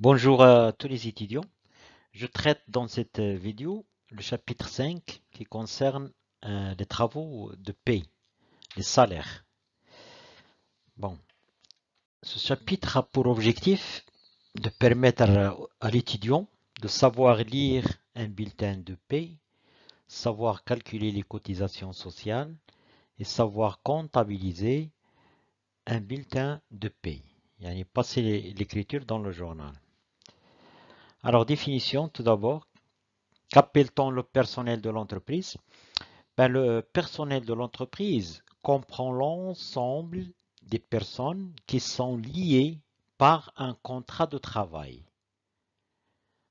Bonjour à tous les étudiants. Je traite dans cette vidéo le chapitre 5 qui concerne les travaux de paie, les salaires. Bon, ce chapitre a pour objectif de permettre à l'étudiant de savoir lire un bulletin de paie, savoir calculer les cotisations sociales et savoir comptabiliser un bulletin de paie. Yani passer l'écriture dans le journal. Alors, définition tout d'abord. Qu'appelle-t-on le personnel de l'entreprise? Le personnel de l'entreprise comprend l'ensemble des personnes qui sont liées par un contrat de travail.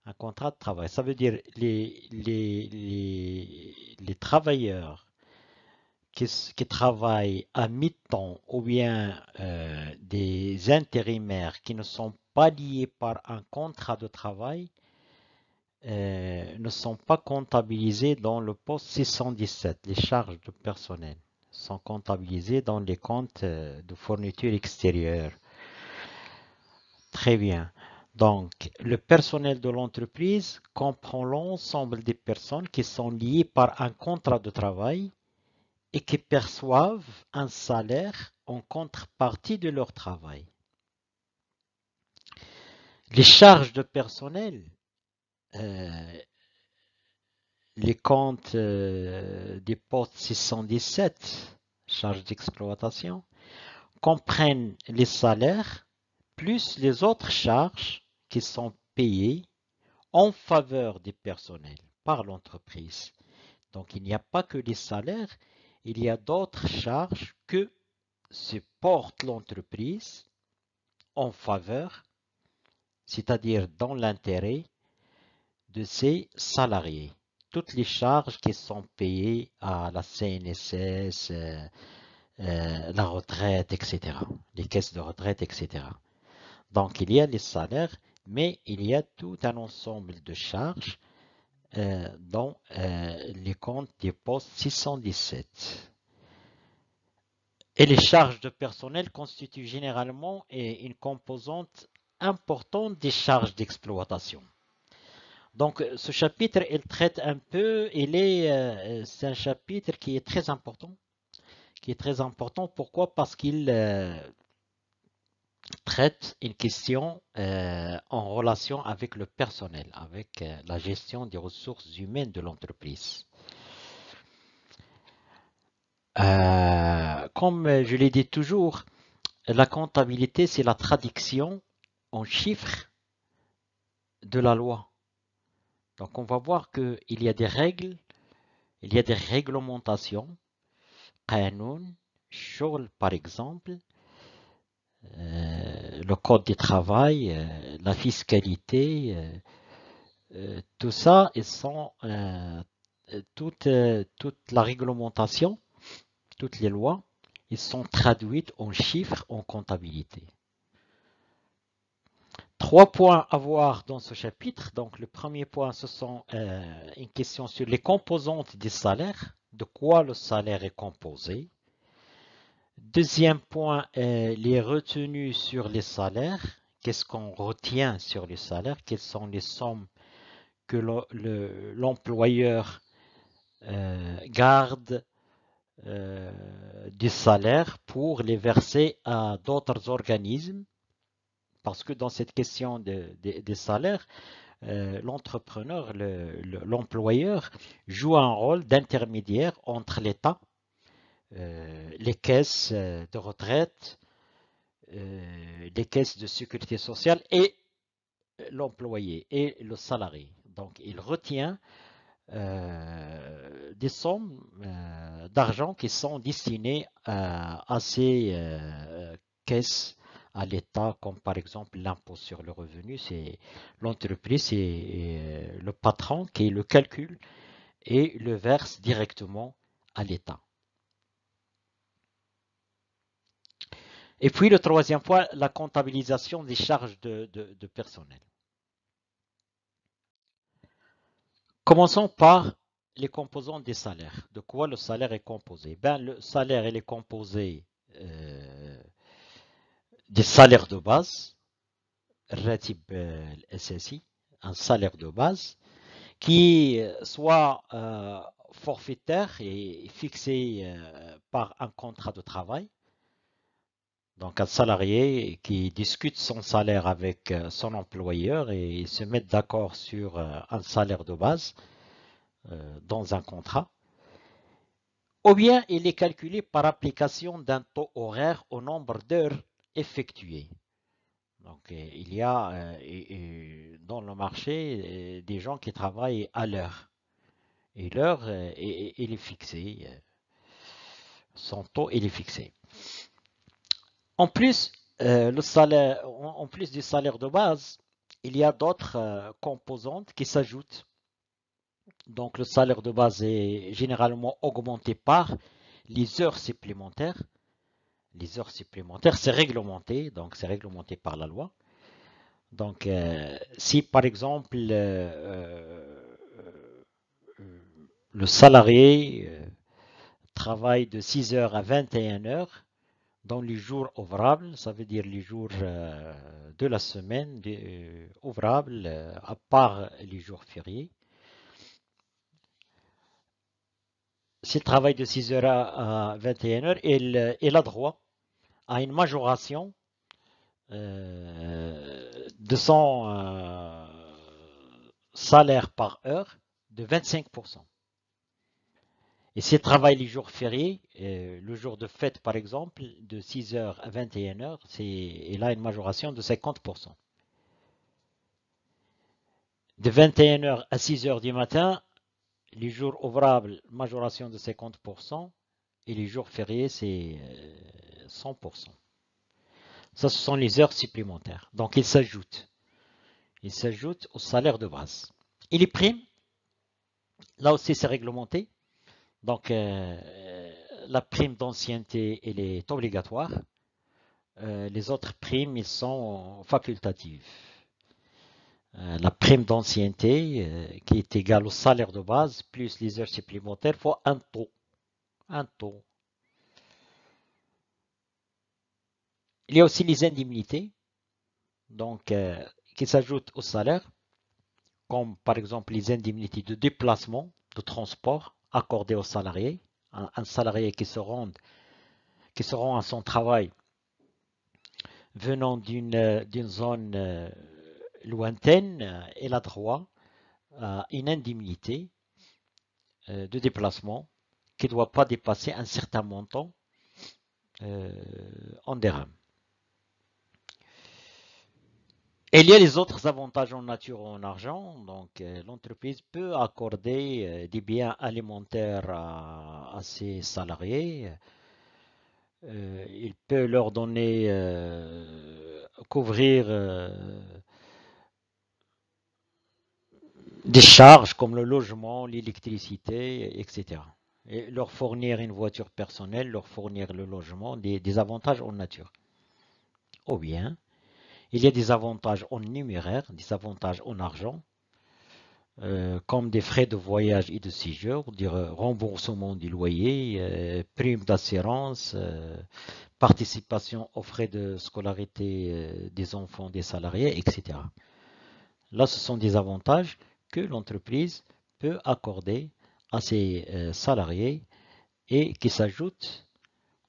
Un contrat de travail, ça veut dire les travailleurs qui travaillent à mi-temps ou bien des intérimaires qui ne sont pas liés par un contrat de travail ne sont pas comptabilisés dans le poste 617. Les charges de personnel sont comptabilisées dans les comptes de fourniture extérieure. Très bien. Donc, le personnel de l'entreprise comprend l'ensemble des personnes qui sont liées par un contrat de travail et qui perçoivent un salaire en contrepartie de leur travail. Les charges de personnel euh, les comptes des postes 617, charges d'exploitation, comprennent les salaires plus les autres charges qui sont payées en faveur des personnels par l'entreprise. Donc il n'y a pas que les salaires, il y a d'autres charges que supporte l'entreprise en faveur, c'est-à-dire dans l'intérêt de ses salariés. Toutes les charges qui sont payées à la CNSS, la retraite, etc. Les caisses de retraite, etc. Donc il y a les salaires, mais il y a tout un ensemble de charges dans les comptes des postes 617. Et les charges de personnel constituent généralement une composante importante des charges d'exploitation. Donc, ce chapitre, il traite un peu, c'est un chapitre qui est très important. Qui est très important. Pourquoi? Parce qu'il traite une question en relation avec le personnel, avec la gestion des ressources humaines de l'entreprise. Comme je l'ai dit toujours, la comptabilité, c'est la traduction en chiffres de la loi. Donc, on va voir qu'il y a des règles, il y a des réglementations. قانون شغل par exemple, le code du travail, la fiscalité, tout ça, ils sont toute la réglementation, toutes les lois, ils sont traduites en chiffres en comptabilité. Trois points à voir dans ce chapitre. Donc le premier point, ce sont une question sur les composantes des salaires, de quoi le salaire est composé. Deuxième point, les retenues sur les salaires. Qu'est-ce qu'on retient sur les salaires? Quelles sont les sommes que l'employeur garde du salaire pour les verser à d'autres organismes? Parce que dans cette question des salaires, l'entrepreneur, l'employeur joue un rôle d'intermédiaire entre l'État, les caisses de retraite, les caisses de sécurité sociale et l'employé et le salarié. Donc, il retient des sommes d'argent qui sont destinées à ces caisses à l'État, comme par exemple l'impôt sur le revenu. C'est l'entreprise, c'est le patron qui le calcule et le verse directement à l'État. Et puis le troisième point, la comptabilisation des charges de personnel. Commençons par les composants des salaires. De quoi le salaire est composé? Le salaire il est composé des salaires de base, Ratib SSI, un salaire de base, qui soit forfaitaire et fixé par un contrat de travail. Donc un salarié qui discute son salaire avec son employeur et ils se mettent d'accord sur un salaire de base dans un contrat. Ou bien il est calculé par application d'un taux horaire au nombre d'heures effectuées. Donc il y a dans le marché des gens qui travaillent à l'heure. Et l'heure, il est fixé. Son taux, il est fixé. En plus, en plus du salaire de base, il y a d'autres composantes qui s'ajoutent. Donc le salaire de base est généralement augmenté par les heures supplémentaires. Les heures supplémentaires, c'est réglementé, donc c'est réglementé par la loi. Donc si par exemple le salarié travaille de 6 heures à 21 heures dans les jours ouvrables, ça veut dire les jours de la semaine ouvrables, à part les jours fériés. S'il travaille de 6 heures à 21 heures, il a droit à une majoration de son salaire par heure de 25%. Et s'il travaille les jours fériés, le jour de fête par exemple, de 6 heures à 21 heures, il a une majoration de 50%. De 21 heures à 6 heures du matin, les jours ouvrables, majoration de 50%, et les jours fériés, c'est 100%. Ça, ce sont les heures supplémentaires. Donc, ils s'ajoutent. Ils s'ajoutent au salaire de base. Et les primes, là aussi, c'est réglementé. Donc, la prime d'ancienneté, elle est obligatoire. Les autres primes, ils sont facultatives. La prime d'ancienneté, qui est égale au salaire de base, plus les heures supplémentaires, fois un taux. Un taux. Il y a aussi les indemnités, donc, qui s'ajoutent au salaire, comme par exemple les indemnités de déplacement, de transport accordées aux salariés. Un salarié qui se rend à son travail venant d'une zone lointaine, il a droit à une indemnité de déplacement qui ne doit pas dépasser un certain montant en dirhams. Et il y a les autres avantages en nature ou en argent. Donc, l'entreprise peut accorder des biens alimentaires à ses salariés. Il peut leur donner, couvrir des charges comme le logement, l'électricité, etc. Et leur fournir une voiture personnelle, leur fournir le logement, des avantages en nature. Ou bien, il y a des avantages en numéraire, des avantages en argent, comme des frais de voyage et de séjour, dire remboursement du loyer, prime d'assurance, participation aux frais de scolarité des enfants des salariés, etc. Là, ce sont des avantages que l'entreprise peut accorder à ses salariés et qui s'ajoutent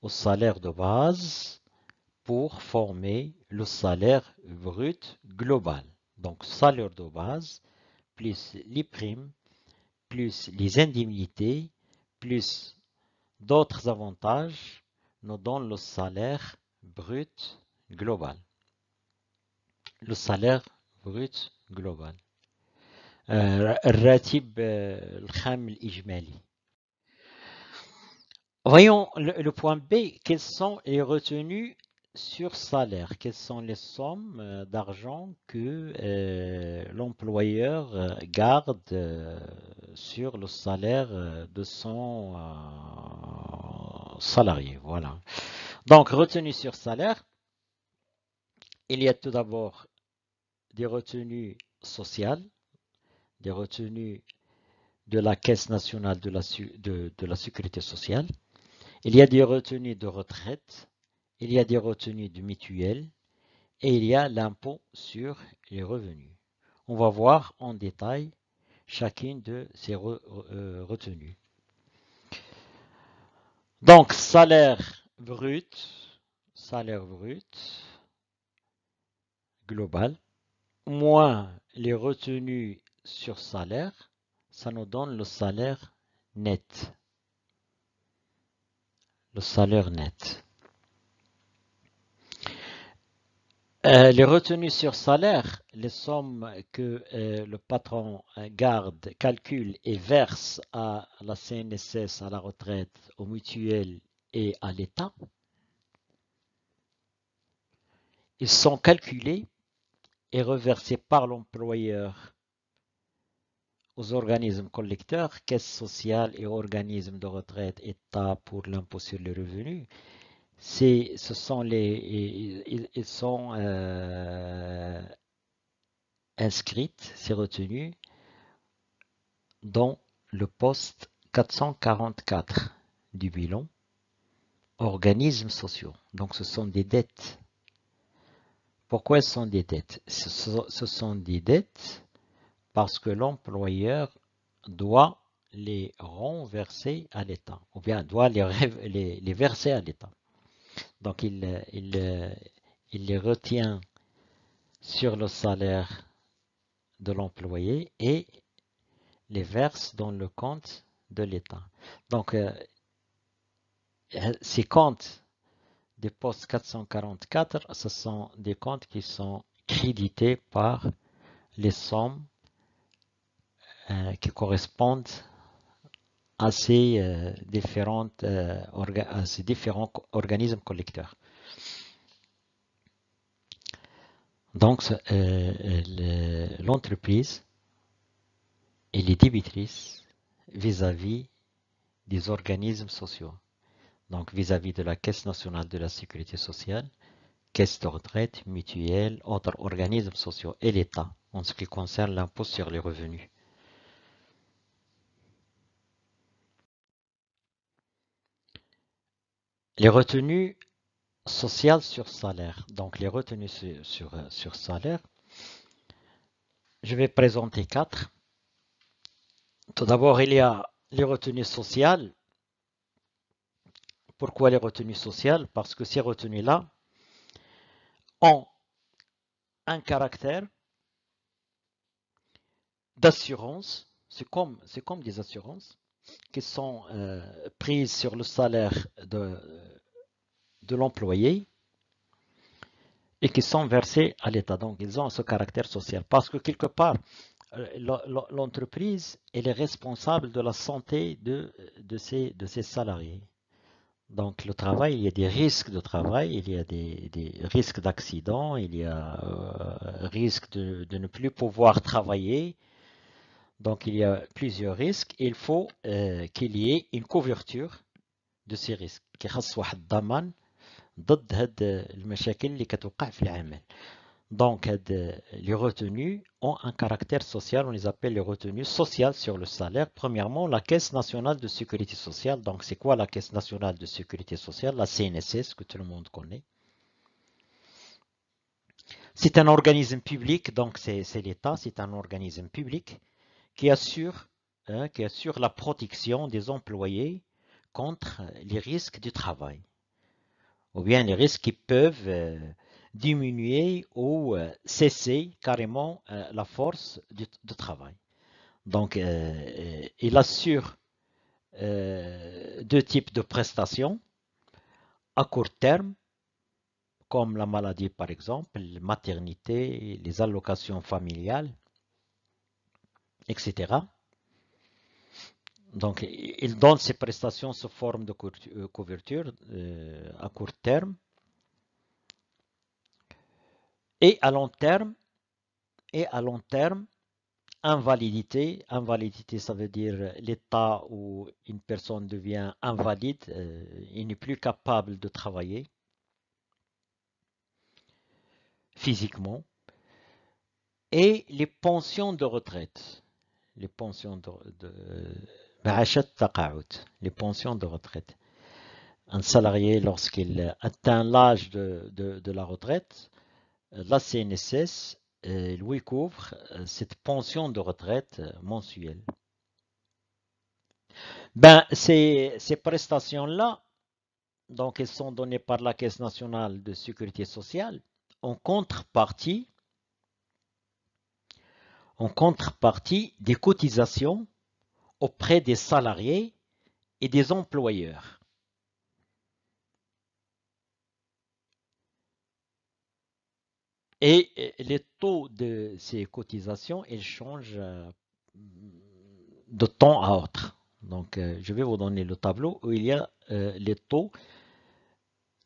au salaire de base pour former le salaire brut global. Donc, salaire de base, plus les primes, plus les indemnités, plus d'autres avantages, nous donnent le salaire brut global. Le salaire brut global. الراتب الخام الإجمالي. Voyons le point B. Quelles sont les retenues sur salaire? Quelles sont les sommes d'argent que l'employeur garde sur le salaire de son salarié? Voilà. Donc, retenues sur salaire, il y a tout d'abord des retenues sociales, des retenues de la Caisse nationale de la sécurité sociale. Il y a des retenues de retraite, il y a des retenues de mutuelle, et il y a l'impôt sur les revenus. On va voir en détail chacune de ces retenues. Donc, salaire brut global, moins les retenues sur salaire, ça nous donne le salaire net. Le salaire net. Les retenues sur salaire, les sommes que le patron garde, calcule et verse à la CNSS, à la retraite, aux mutuelles et à l'État, ils sont calculés et reversés par l'employeur aux organismes collecteurs, caisses sociales et organismes de retraite, État pour l'impôt sur les revenus. Ils sont inscrites, ces retenues, dans le poste 444 du bilan, organismes sociaux. Donc ce sont des dettes. Pourquoi ce sont des dettes? Ce sont des dettes parce que l'employeur doit les renverser à l'État, ou bien doit les verser à l'État. Donc il les retient sur le salaire de l'employé et les verse dans le compte de l'État. Donc ces comptes des postes 444, ce sont des comptes qui sont crédités par les sommes qui correspondent à ces différents organismes collecteurs. Donc, l'entreprise, elle est débitrice vis-à-vis des organismes sociaux. Donc, vis-à-vis de la Caisse nationale de la sécurité sociale, caisse de retraite, mutuelle, autres organismes sociaux et l'État, en ce qui concerne l'impôt sur les revenus. Les retenues sociales sur salaire. Donc, les retenues sur salaire, je vais présenter 4. Tout d'abord, il y a les retenues sociales. Pourquoi les retenues sociales? Parce que ces retenues-là ont un caractère d'assurance. C'est comme des assurances qui sont prises sur le salaire de l'employé et qui sont versées à l'État. Donc, ils ont ce caractère social. Parce que quelque part, l'entreprise elle est responsable de la santé de ses salariés. Donc le travail, il y a des risques de travail, il y a des risques d'accident, il y a risque de ne plus pouvoir travailler. Donc il y a plusieurs risques. Il faut qu'il y ait une couverture de ces risques. كيخص واحد الضمان ضد هاد المشاكل اللي كتوقع في العمل. Donc, les retenues ont un caractère social, on les appelle les retenues sociales sur le salaire. Premièrement, la Caisse nationale de sécurité sociale. Donc, c'est quoi la Caisse nationale de sécurité sociale? La CNSS, que tout le monde connaît. C'est un organisme public, donc c'est l'État, c'est un organisme public qui assure la protection des employés contre les risques du travail, ou bien les risques qui peuvent diminuer ou cesser carrément la force de travail. Donc, il assure deux types de prestations à court terme, comme la maladie par exemple, la maternité, les allocations familiales, etc. Donc, il donne ces prestations sous forme de couverture à court terme et à long terme. Invalidité, ça veut dire l'état où une personne devient invalide, il n'est plus capable de travailler physiquement. Et les pensions de retraite, les pensions les pensions de retraite. Un salarié, lorsqu'il atteint l'âge de la retraite, la CNSS lui couvre cette pension de retraite mensuelle. Ben, ces prestations-là, donc elles sont données par la Caisse nationale de sécurité sociale en contrepartie des cotisations auprès des salariés et des employeurs. Et les taux de ces cotisations, ils changent de temps à autre. Donc, je vais vous donner le tableau où il y a les taux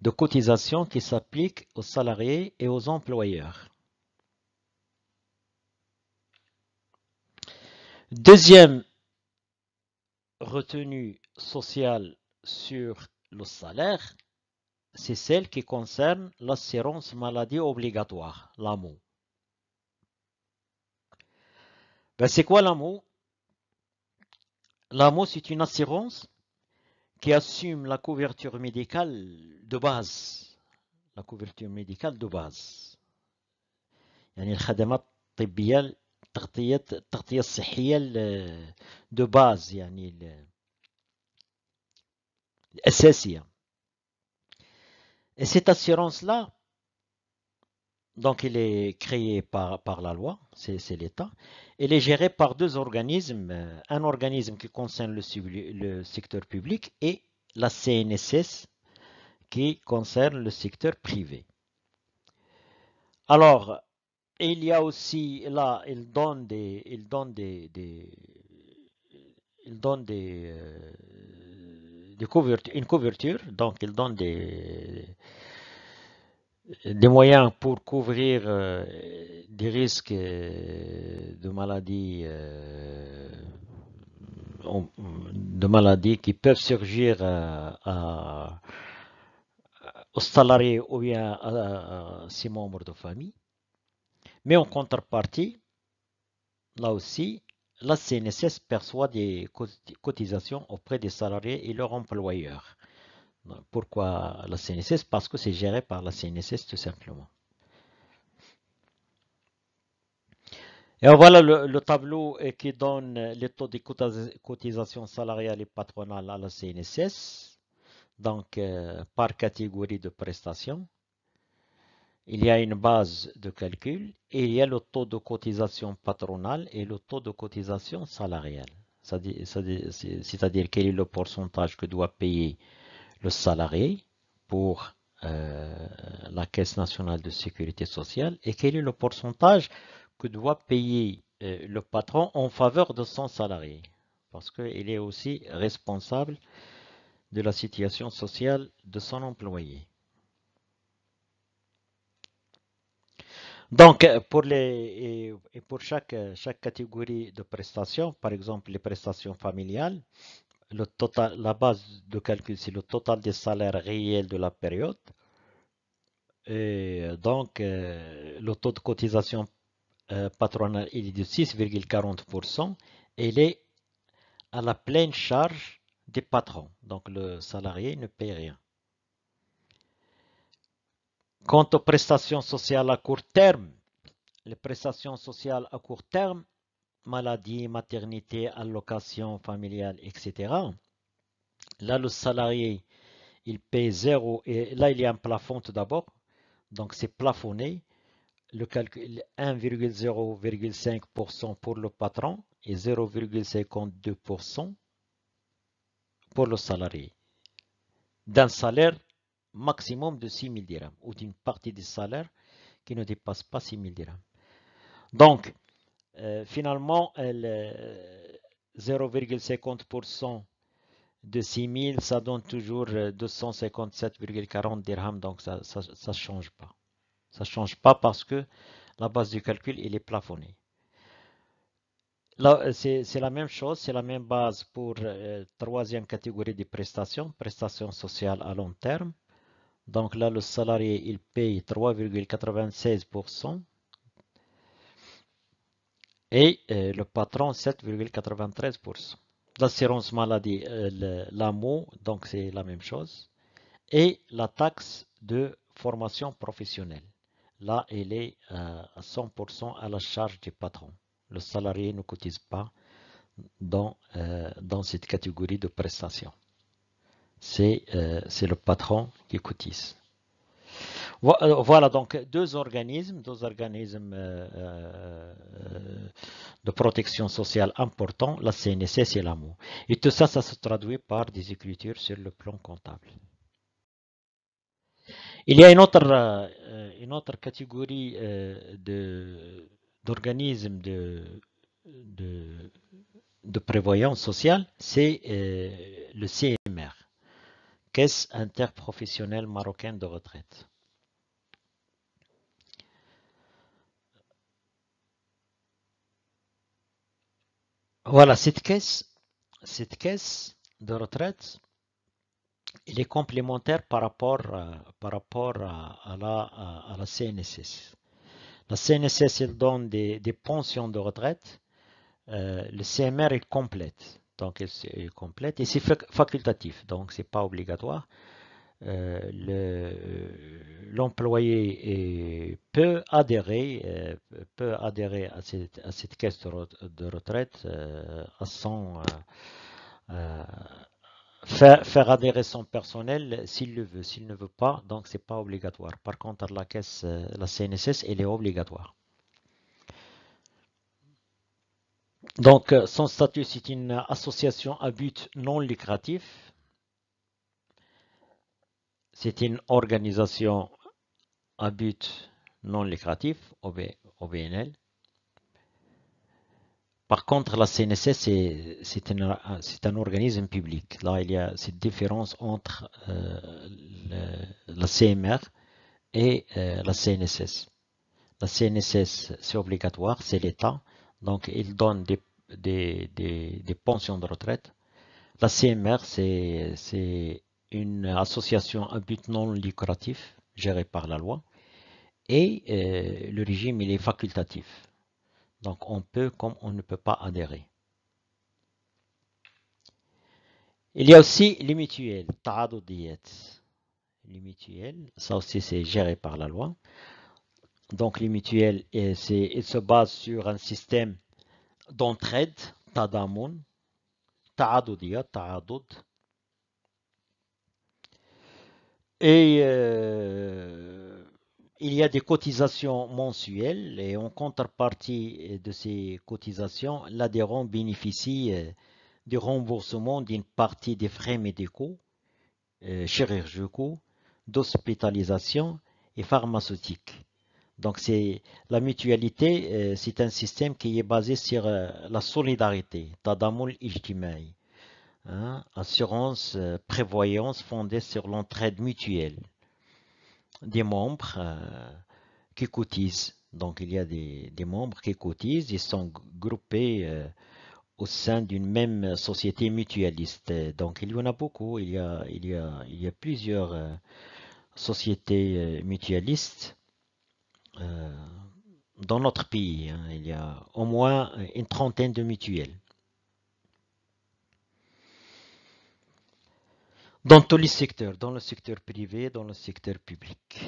de cotisation qui s'appliquent aux salariés et aux employeurs. Deuxième retenue sociale sur le salaire, c'est celle qui concerne l'assurance maladie obligatoire, l'AMO. Ben, c'est quoi l'AMO? L'AMO, c'est une assurance qui assume la couverture médicale de base. La couverture médicale de base. يعني الخدمات الطبية التغطية الصحية de base يعني الأساسية. Et cette assurance-là, donc elle est créée par la loi, c'est l'État. Elle est gérée par deux organismes, un organisme qui concerne le secteur public et la CNSS qui concerne le secteur privé. Alors, il y a aussi, là, il donne une couverture, donc il donne des moyens pour couvrir des risques de maladies qui peuvent surgir aux salariés ou bien à ses membres de famille. Mais en contrepartie, là aussi, la CNSS perçoit des cotisations auprès des salariés et leurs employeurs. Pourquoi la CNSS? Parce que c'est géré par la CNSS tout simplement. Et voilà le tableau qui donne les taux de cotisation salariale et patronale à la CNSS. Donc, par catégorie de prestations, il y a une base de calcul et il y a le taux de cotisation patronale et le taux de cotisation salariale. C'est-à-dire quel est le pourcentage que doit payer le salarié pour la Caisse nationale de sécurité sociale et quel est le pourcentage que doit payer le patron en faveur de son salarié. Parce qu'il est aussi responsable de la situation sociale de son employé. Donc, pour chaque catégorie de prestations, par exemple les prestations familiales, la base de calcul, c'est le total des salaires réels de la période. Et donc, le taux de cotisation patronale il est de 6,40%. Et il est à la pleine charge des patrons. Donc, le salarié ne paye rien. Quant aux prestations sociales à court terme, les prestations sociales à court terme, maladie, maternité, allocation familiale, etc. Là, le salarié, il paye 0 et là, il y a un plafond tout d'abord. Donc, c'est plafonné. Le calcul 1,0,5% pour le patron et 0,52% pour le salarié. D'un salaire maximum de 6 000 dirhams ou d'une partie du salaire qui ne dépasse pas 6 000 dirhams. Donc, finalement, 0,50% de 6 000, ça donne toujours 257,40 dirhams, donc ça ne change pas. Ça ne change pas parce que la base du calcul, il est plafonné. Là, c'est la même chose, c'est la même base pour troisième catégorie de prestations, prestations sociales à long terme. Donc là, le salarié, il paye 3,96% et le patron 7,93%. L'assurance maladie, l'AMO, donc c'est la même chose. Et la taxe de formation professionnelle. là, elle est à 100% à la charge du patron. Le salarié ne cotise pas dans cette catégorie de prestations. C'est le patron qui cotise. Voilà donc deux organismes de protection sociale importants, la CNSS et l'AMO. Et tout ça, ça se traduit par des écritures sur le plan comptable. Il y a une autre catégorie d'organismes de, de prévoyance sociale, c'est le CMR, Caisse interprofessionnelle marocaine de retraite. Voilà, cette caisse de retraite, elle est complémentaire par rapport à la CNSS. La CNSS, elle donne des pensions de retraite. Le CMR est complète. Donc, est complète et c'est facultatif, donc c'est pas obligatoire. L'employé peut adhérer à cette caisse de retraite à faire adhérer son personnel s'il le veut. S'il ne veut pas, donc c'est pas obligatoire. Par contre, la caisse, la CNSS, elle est obligatoire. Donc, son statut, c'est une association à but non lucratif. C'est une organisation à but non lucratif, OBNL. Par contre, la CNSS, c'est un organisme public. Là, il y a cette différence entre la CMR et la CNSS. La CNSS, c'est obligatoire, c'est l'État. Donc, il donne des pensions de retraite. La CMR, c'est une association à but non lucratif gérée par la loi. Et le régime, il est facultatif. Donc, on peut comme on ne peut pas adhérer. Il y a aussi les mutuelles, ta'adudiyat. Les mutuelles, ça aussi c'est géré par la loi. Donc les mutuelles, elles se basent sur un système d'entraide, tadamun, ta'adudiyat, ta'adud. Et il y a des cotisations mensuelles et en contrepartie de ces cotisations, l'adhérent bénéficie du remboursement d'une partie des frais médicaux, chirurgicaux, d'hospitalisation et pharmaceutiques. Donc c'est la mutualité, c'est un système qui est basé sur la solidarité, tadamul ijtimaï, hein, assurance, prévoyance fondée sur l'entraide mutuelle des membres qui cotisent. Donc il y a des membres qui cotisent, ils sont groupés au sein d'une même société mutualiste. Donc il y en a beaucoup, il y a plusieurs sociétés mutualistes euh, dans notre pays. Hein. Il y a au moins une trentaine de mutuelles. Dans tous les secteurs, dans le secteur privé, dans le secteur public.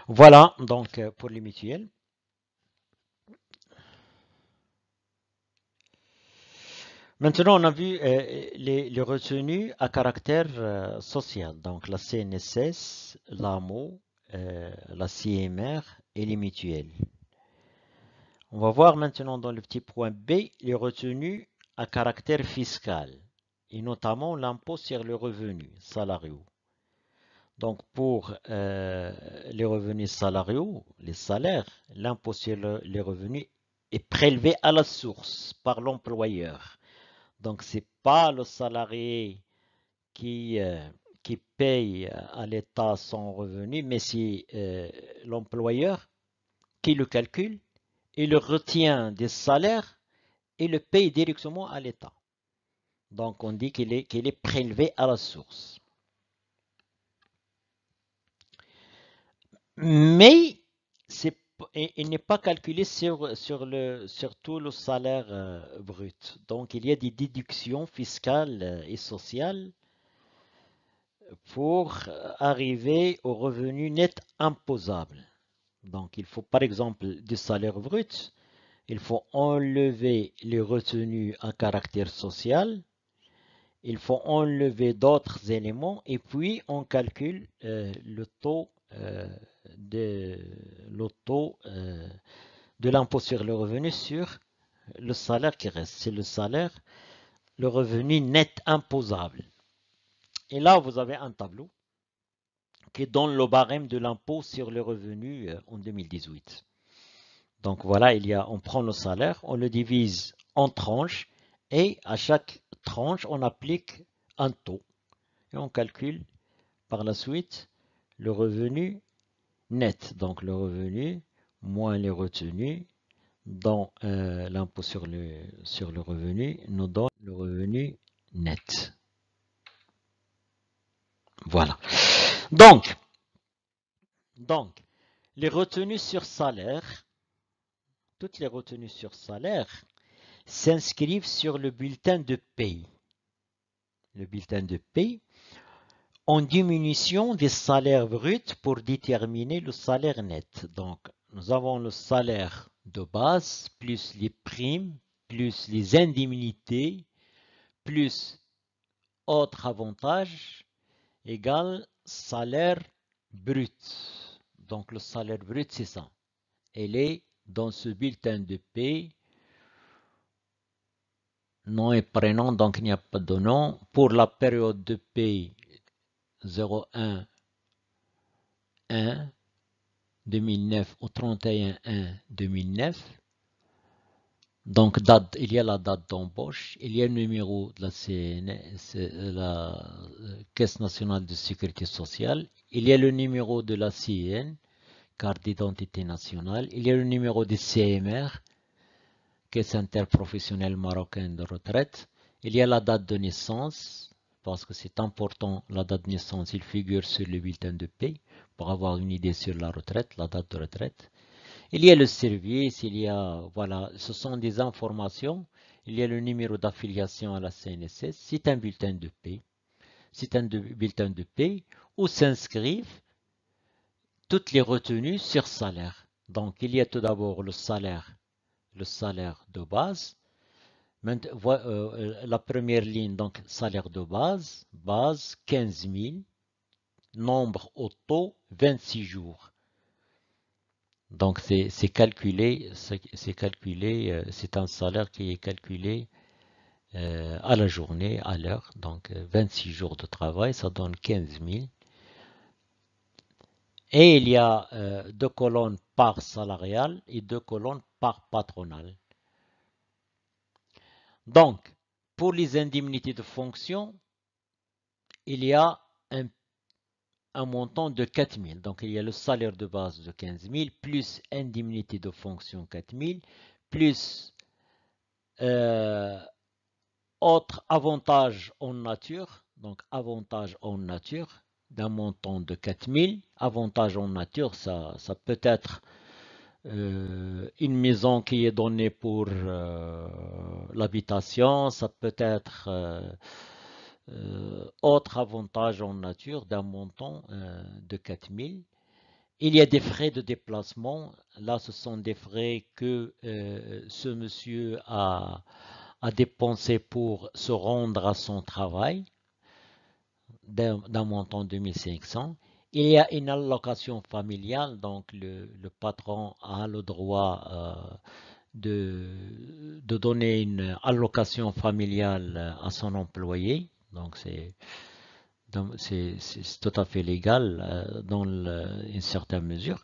Voilà donc pour les mutuelles. Maintenant, on a vu les retenues à caractère social, donc la CNSS, l'AMO, la CMR et les mutuelles. On va voir maintenant dans le petit point B les retenues à caractère fiscal, et notamment l'impôt sur le revenu salariaux. Donc pour les revenus salariaux, les salaires, l'impôt sur les revenus est prélevé à la source par l'employeur. Donc c'est pas le salarié qui, euh, qui paye à l'État son revenu, mais c'est l'employeur qui le calcule et le retient des salaires et le paye directement à l'État. Donc on dit qu'il est prélevé à la source. Mais il n'est pas calculé sur tout le salaire brut. Donc il y a des déductions fiscales et sociales pour arriver au revenu net imposable. Donc, il faut par exemple du salaire brut, il faut enlever les retenues à caractère social, il faut enlever d'autres éléments et puis on calcule le taux de, le taux, de l'impôt sur le revenu sur le salaire qui reste. C'est le salaire, le revenu net imposable. Et là, vous avez un tableau qui donne le barème de l'impôt sur le revenu en 2018. Donc voilà, on prend le salaire, on le divise en tranches et à chaque tranche, on applique un taux. Et on calcule par la suite le revenu net. Donc le revenu moins les retenues dans l'impôt sur le revenu nous donne le revenu net. Voilà. Donc les retenues sur salaire, toutes les retenues sur salaire s'inscrivent sur le bulletin de paie. Le bulletin de paie en diminution des salaires bruts pour déterminer le salaire net. Donc, nous avons le salaire de base, plus les primes, plus les indemnités, plus autres avantages, égale salaire brut. Donc, le salaire brut, c'est ça. Elle est dans ce bulletin de paie. Nom et prénom, donc il n'y a pas de nom. Pour la période de paie 01 1 2009 au 31 2009. Donc, il y a la date d'embauche, il y a le numéro de la Caisse nationale de sécurité sociale, il y a le numéro de la CIN, carte d'identité nationale, il y a le numéro du CMR, Caisse interprofessionnelle marocaine de retraite, il y a la date de naissance, parce que c'est important, la date de naissance, il figure sur le bulletin de paie, pour avoir une idée sur la retraite, la date de retraite. Il y a le service, voilà, ce sont des informations. Il y a le numéro d'affiliation à la CNSS. C'est un bulletin de paie. C'est un bulletin de paie où s'inscrivent toutes les retenues sur salaire. Donc, il y a tout d'abord le salaire de base. La première ligne, donc salaire de base, 15 000, nombre au taux 26 jours. Donc c'est calculé, c'est un salaire qui est calculé à la journée, à l'heure. Donc 26 jours de travail, ça donne 15 000. Et il y a 2 colonnes par salarial et 2 colonnes par patronal. Donc, pour les indemnités de fonction, il y a un montant de 4 000. Donc, il y a le salaire de base de 15 000, plus indemnité de fonction 4 000, plus autre avantage en nature, donc avantage en nature d'un montant de 4 000. Avantage en nature, ça peut être une maison qui est donnée pour l'habitation, ça peut être autre avantage en nature d'un montant de 4 000. Il y a des frais de déplacement. Là, ce sont des frais que ce monsieur a dépensé pour se rendre à son travail d'un montant de 1500. Il y a une allocation familiale, donc le patron a le droit de donner une allocation familiale à son employé. Donc c'est tout à fait légal dans une certaine mesure.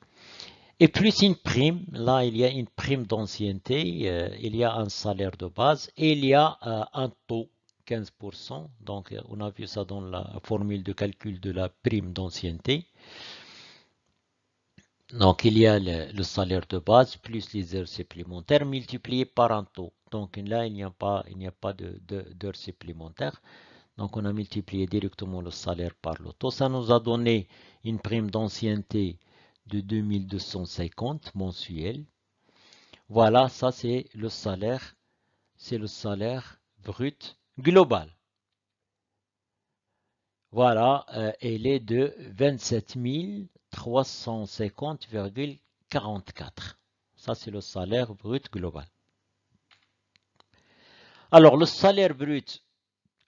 Et plus une prime, là il y a une prime d'ancienneté, il y a un salaire de base et il y a un taux 15%. Donc on a vu ça dans la formule de calcul de la prime d'ancienneté. Donc il y a le salaire de base plus les heures supplémentaires multipliées par un taux. Donc là il n'y a pas d'heures supplémentaires. Donc on a multiplié directement le salaire par le taux. Ça nous a donné une prime d'ancienneté de 2250 mensuel. Voilà, ça c'est le salaire brut global. Voilà, elle est de 27 350,44. Ça, c'est le salaire brut global. Alors, le salaire brut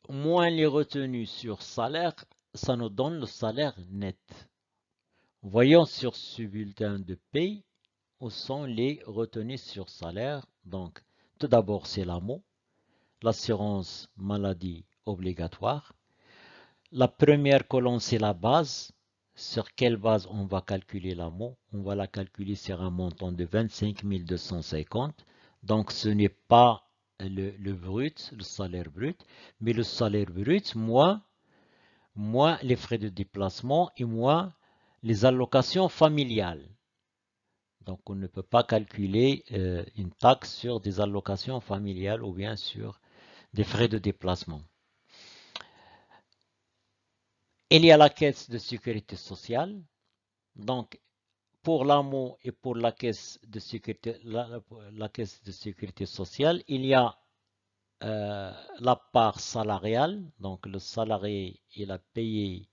moins les retenues sur salaire, ça nous donne le salaire net. Voyons sur ce bulletin de paie où sont les retenues sur salaire. Donc, tout d'abord, c'est l'AMO, l'assurance maladie obligatoire. La première colonne, c'est la base. Sur quelle base on va calculer l'AMO? On va la calculer sur un montant de 25 250. Donc, ce n'est pas le brut, le salaire brut, mais le salaire brut, moins les frais de déplacement et moins les allocations familiales. Donc, on ne peut pas calculer une taxe sur des allocations familiales ou bien sur des frais de déplacement. Il y a la caisse de sécurité sociale. Donc, pour l'AMO et pour la caisse de sécurité, caisse de sécurité sociale, il y a la part salariale. Donc, le salarié, il a payé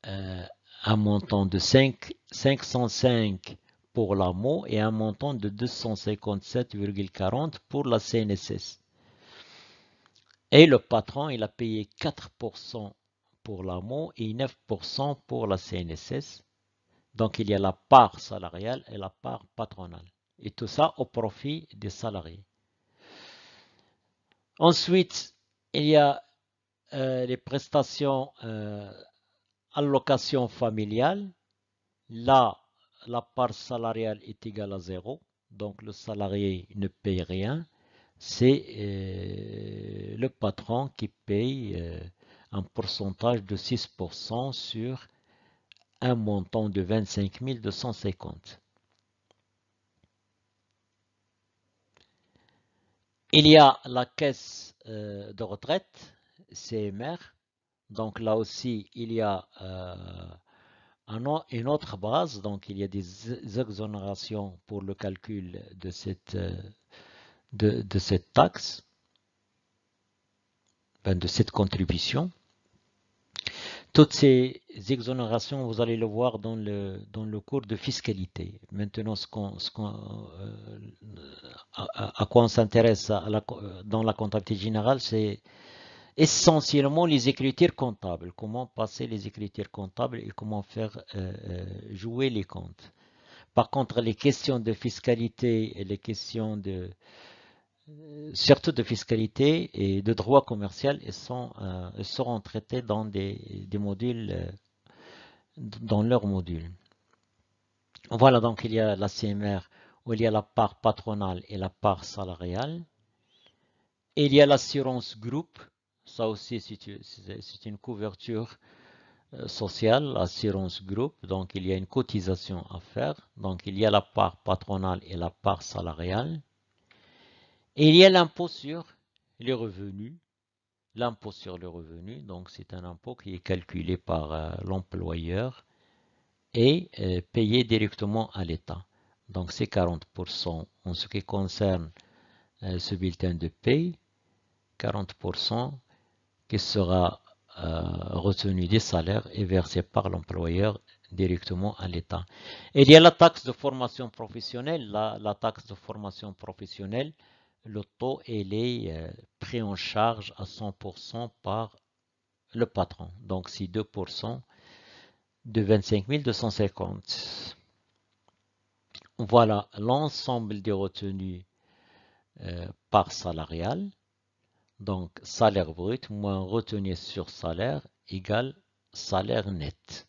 un montant de 505 pour l'AMO et un montant de 257,40 pour la CNSS. Et le patron, il a payé 4% pour l'AMO et 9% pour la CNSS. Donc, il y a la part salariale et la part patronale. Et tout ça au profit des salariés. Ensuite, il y a les prestations allocation familiale. Là, la part salariale est égale à 0. Donc, le salarié ne paye rien. C'est le patron qui paye un pourcentage de 6% sur un montant de 25 250. Il y a la caisse de retraite, CMR. Donc là aussi, il y a une autre base. Donc il y a des exonérations pour le calcul de cette taxe, de cette contribution. Toutes ces exonérations, vous allez le voir dans le cours de fiscalité. Maintenant, à quoi on s'intéresse dans la comptabilité générale, c'est essentiellement les écritures comptables. Comment passer les écritures comptables et comment faire jouer les comptes. Par contre, les questions de fiscalité et les questions surtout de fiscalité et de droit commercial, seront traitées dans des modules, dans leurs modules. Voilà, donc il y a la CMR où il y a la part patronale et la part salariale. Et il y a l'assurance groupe. Ça aussi, c'est une couverture sociale, assurance groupe. Donc, il y a une cotisation à faire. Donc, il y a la part patronale et la part salariale. Et il y a l'impôt sur les revenus. L'impôt sur le revenu, donc c'est un impôt qui est calculé par l'employeur et payé directement à l'État. Donc c'est 40% en ce qui concerne ce bulletin de paie, 40% qui sera retenu des salaires et versé par l'employeur directement à l'État. Il y a la taxe de formation professionnelle. La taxe de formation professionnelle, le taux est pris en charge à 100% par le patron. Donc c'est 2% de 25 250. Voilà l'ensemble des retenues par salarial. Donc salaire brut moins retenue sur salaire égale salaire net.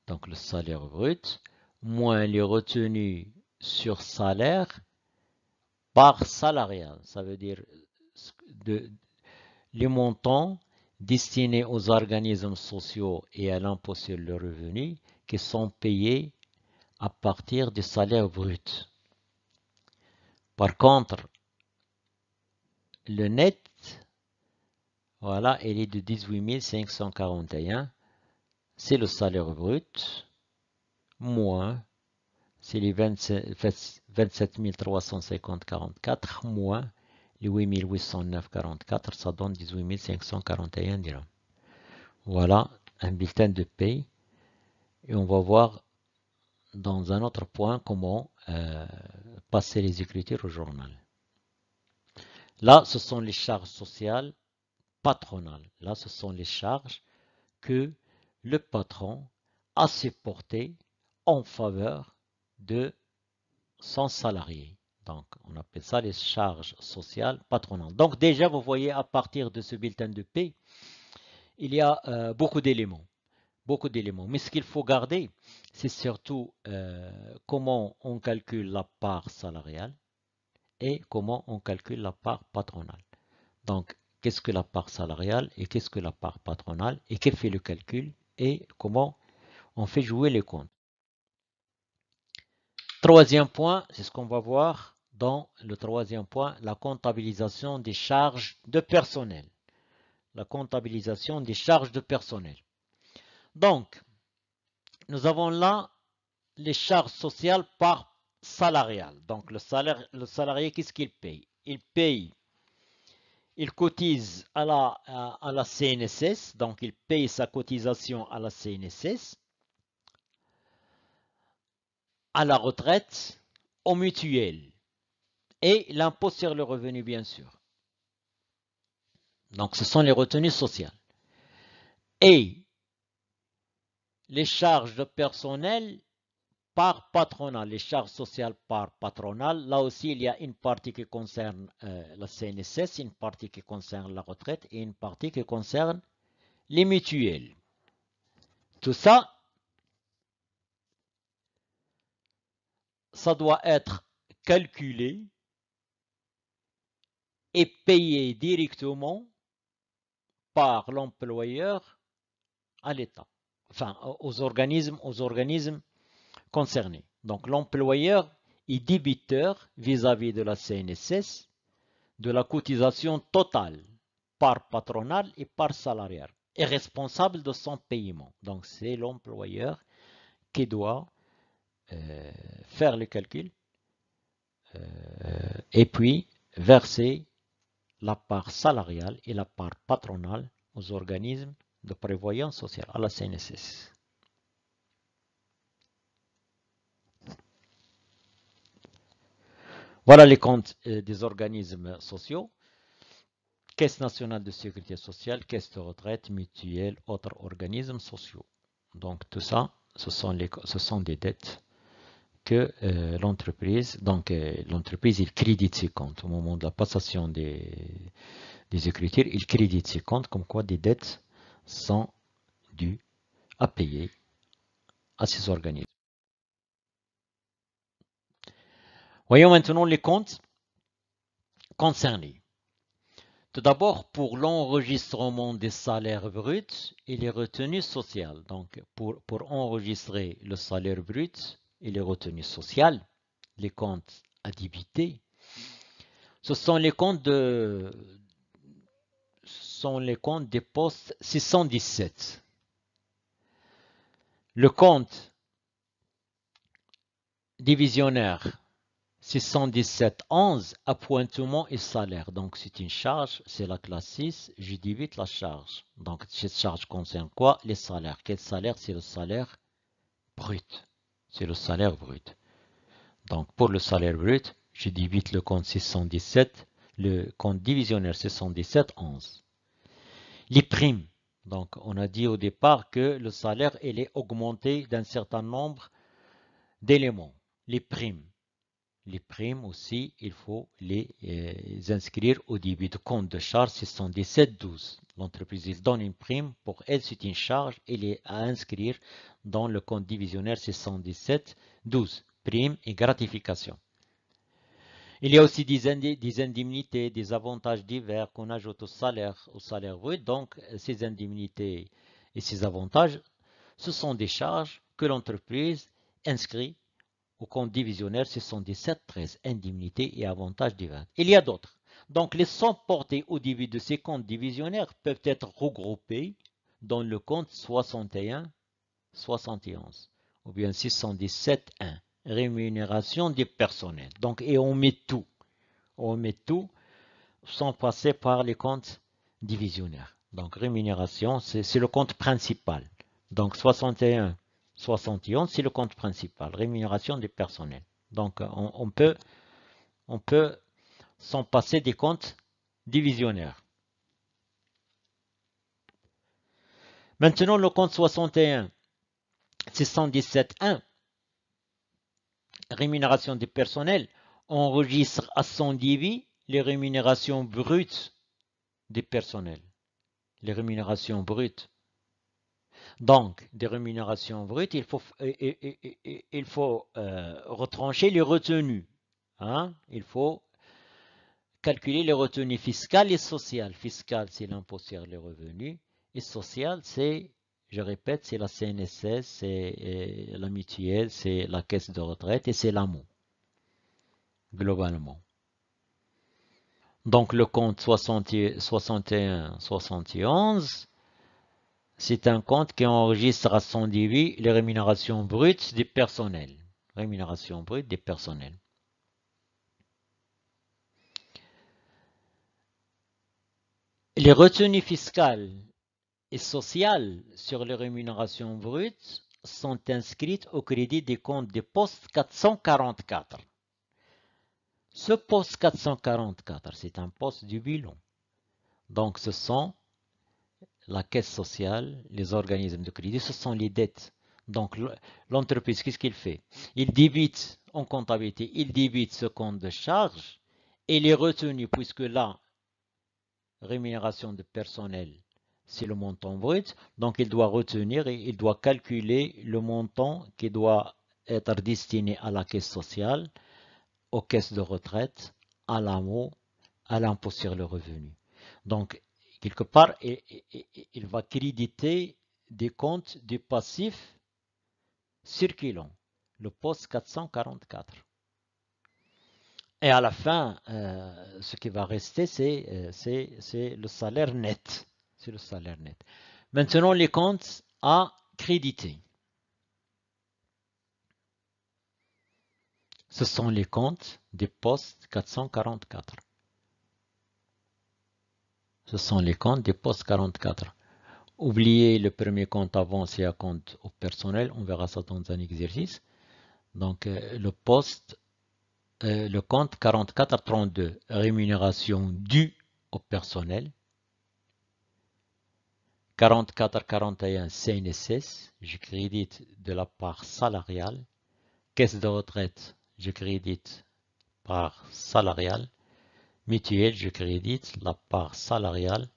Donc le salaire brut moins les retenues sur salaire par salarial. Ça veut dire les montants destinés aux organismes sociaux et à l'impôt sur le revenu qui sont payés à partir du salaire brut. Par contre, le net, voilà, il est de 18 541. C'est le salaire brut, moins, c'est les 27 350,44, moins les 8 809,44, ça donne 18 541 dirhams. Voilà un bulletin de paie. Et on va voir dans un autre point comment passer les écritures au journal. Là, ce sont les charges sociales patronales. Là, ce sont les charges que le patron a supportées en faveur de son salarié. Donc, on appelle ça les charges sociales patronales. Donc, déjà, vous voyez, à partir de ce bulletin de paie, il y a beaucoup d'éléments. Beaucoup d'éléments. Mais ce qu'il faut garder, c'est surtout comment on calcule la part salariale et comment on calcule la part patronale. Donc, qu'est-ce que la part salariale et qu'est-ce que la part patronale et qui fait le calcul et comment on fait jouer les comptes. Troisième point, c'est ce qu'on va voir dans le troisième point, la comptabilisation des charges de personnel. La comptabilisation des charges de personnel. Donc, nous avons là les charges sociales par salarial. Donc, le salarié, qu'est-ce qu'il paye? Il cotise à la CNSS, donc il paye sa cotisation à la CNSS, à la retraite, au mutuel et l'impôt sur le revenu, bien sûr. Donc, ce sont les retenues sociales. Et les charges de personnel par patronal, les charges sociales par patronal. Là aussi, il y a une partie qui concerne la CNSS, une partie qui concerne la retraite et une partie qui concerne les mutuelles. Tout ça, ça doit être calculé et payé directement par l'employeur à l'État, enfin aux organismes concernés. Donc l'employeur est débiteur vis-à-vis de la CNSS de la cotisation totale par patronale et par salariale est responsable de son paiement. Donc c'est l'employeur qui doit faire le calcul et puis verser la part salariale et la part patronale aux organismes de prévoyance sociale, à la CNSS. Voilà les comptes des organismes sociaux. Caisse nationale de sécurité sociale, caisse de retraite, mutuelle, autres organismes sociaux. Donc tout ça, ce sont des dettes que l'entreprise, il crédite ses comptes au moment de la passation des écritures, il crédite ses comptes comme quoi des dettes sont dues à payer à ces organismes. Voyons maintenant les comptes concernés. Tout d'abord, pour l'enregistrement des salaires bruts et les retenues sociales. Donc, pour enregistrer le salaire brut et les retenues sociales, les comptes à débiter, ce sont les comptes des postes 617. Le compte divisionnaire 617.11, appointement et salaire. Donc, c'est une charge, c'est la classe 6, je divise la charge. Donc, cette charge concerne quoi? Les salaires. Quel salaire? C'est le salaire brut. C'est le salaire brut. Donc, pour le salaire brut, je divise le compte 617, le compte divisionnaire 617.11. Les primes. Donc, on a dit au départ que le salaire, il est augmenté d'un certain nombre d'éléments. Les primes. Les primes aussi, il faut les inscrire au début de compte de charge 617.12. L'entreprise donne une prime, pour elle c'est une charge, elle est à inscrire dans le compte divisionnaire 617.12. Prime et gratification. Il y a aussi des indemnités, des avantages divers qu'on ajoute au salaire brut. Donc, ces indemnités et ces avantages, ce sont des charges que l'entreprise inscrit au compte divisionnaire 7713, indemnités et avantages divers. Il y a d'autres. Donc, les sommes portées au début de ces comptes divisionnaires peuvent être regroupées dans le compte 61-71 ou bien 617.1, rémunération des personnels. Donc, et on met tout sans passer par les comptes divisionnaires. Donc rémunération, c'est le compte principal. Donc 61, 71, c'est le compte principal, rémunération du personnel. Donc on peut s'en passer des comptes divisionnaires. Maintenant, le compte 61, 617.1, rémunération du personnel, enregistre à son débit les rémunérations brutes des personnels. Les rémunérations brutes. Donc, des rémunérations brutes, il faut retrancher les retenues. Hein? Il faut calculer les retenues fiscales et sociales. Fiscales, c'est l'impôt sur les revenus. Et social, c'est, je répète, c'est la CNSS, c'est la mutuelle, c'est la caisse de retraite et c'est l'AMO, globalement. Donc, le compte 61-71, c'est un compte qui enregistre à son débit les rémunérations brutes des personnels. Rémunération brute des personnels. Les retenues fiscales et sociales sur les rémunérations brutes sont inscrites au crédit des comptes des postes 444. Ce poste 444, c'est un poste du bilan. Donc ce sont la caisse sociale, les organismes de crédit, ce sont les dettes. Donc l'entreprise, qu'est-ce qu'il fait? Il débite en comptabilité, il débite ce compte de charge et les retenues, puisque la rémunération de personnel, c'est le montant brut, donc il doit retenir et il doit calculer le montant qui doit être destiné à la caisse sociale, aux caisses de retraite, à l'AMO, à l'impôt sur le revenu. Donc, quelque part, il va créditer des comptes du passif circulant, le poste 444. Et à la fin, ce qui va rester, c'est le salaire net. C'est le salaire net. Maintenant, les comptes à créditer. Ce sont les comptes des postes 444. Ce sont les comptes des postes 44. Oubliez le premier compte avant, c'est un compte au personnel. On verra ça dans un exercice. Donc, le compte 4432, rémunération due au personnel. 4441 CNSS, je crédite de la part salariale. Caisse de retraite, je crédite part salariale. Mutuelle, je crédite la part salariale.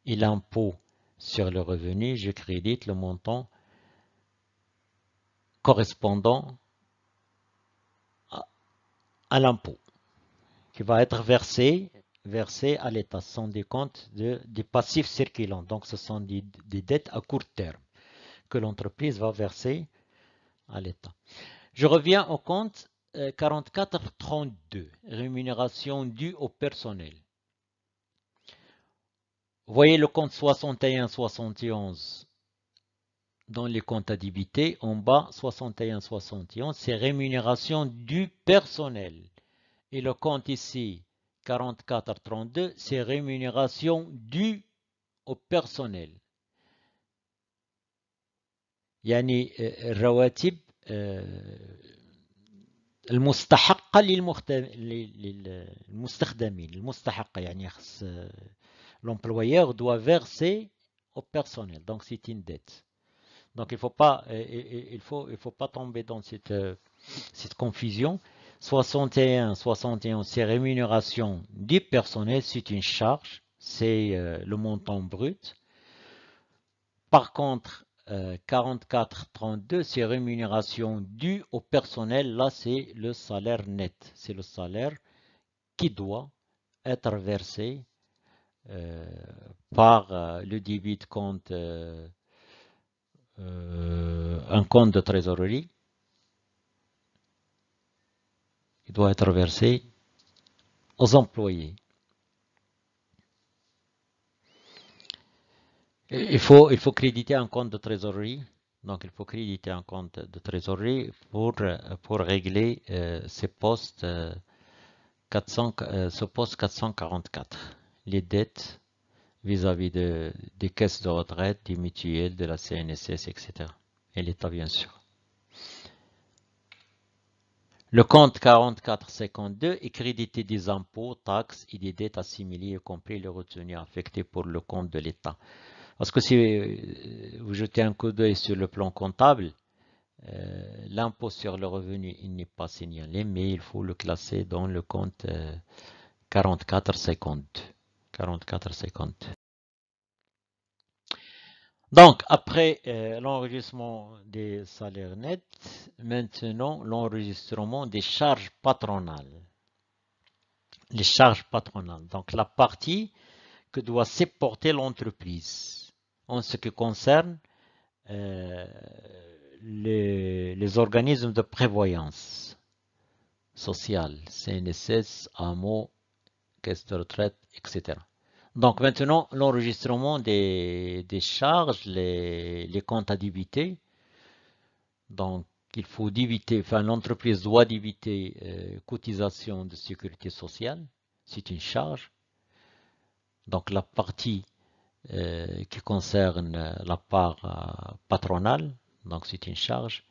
Et l'impôt sur le revenu, je crédite le montant correspondant à l'impôt qui va être versé à l'État. Ce sont des comptes des passifs circulants. Donc, ce sont des dettes à court terme que l'entreprise va verser à l'État. Je reviens au compte 4432, rémunération due au personnel. Vous voyez le compte 61-71 dans les comptes à débiter. En bas, 61-71, c'est rémunération du personnel. Et le compte ici, 4432, c'est rémunération due au personnel. يعني الرواتب المستحقة للمستخدمين. المستحقة يعني l'employeur doit verser au personnel. Donc c'est une dette. Donc il faut pas tomber dans cette confusion. 61, c'est rémunération du personnel, c'est une charge, c'est le montant brut. Par contre, 44,32, c'est rémunération due au personnel. Là, c'est le salaire net. C'est le salaire qui doit être versé par le débit de compte, un compte de trésorerie. Il doit être versé aux employés. Il faut créditer un compte de trésorerie. Donc, il faut créditer un compte de trésorerie pour régler ce poste 444. Les dettes vis-à-vis des caisses de retraite, des mutuelles, de la CNSS, etc. Et l'État, bien sûr. Le compte 4452 est crédité des impôts, taxes et des dettes assimilées, y compris les retenues affectées pour le compte de l'État. Parce que si vous jetez un coup d'œil sur le plan comptable, l'impôt sur le revenu, il n'est pas signalé, mais il faut le classer dans le compte 4452. 4452. Donc, après l'enregistrement des salaires nets, maintenant l'enregistrement des charges patronales. Les charges patronales. Donc, la partie que doit supporter l'entreprise en ce qui concerne euh, les organismes de prévoyance sociale, CNSS, AMO, caisse de retraite, etc. Donc maintenant, l'enregistrement des charges, les comptes à débiter. Donc il faut débiter, enfin l'entreprise doit débiter cotisation de sécurité sociale, c'est une charge. Donc la partie qui concerne la part patronale, donc c'est une charge.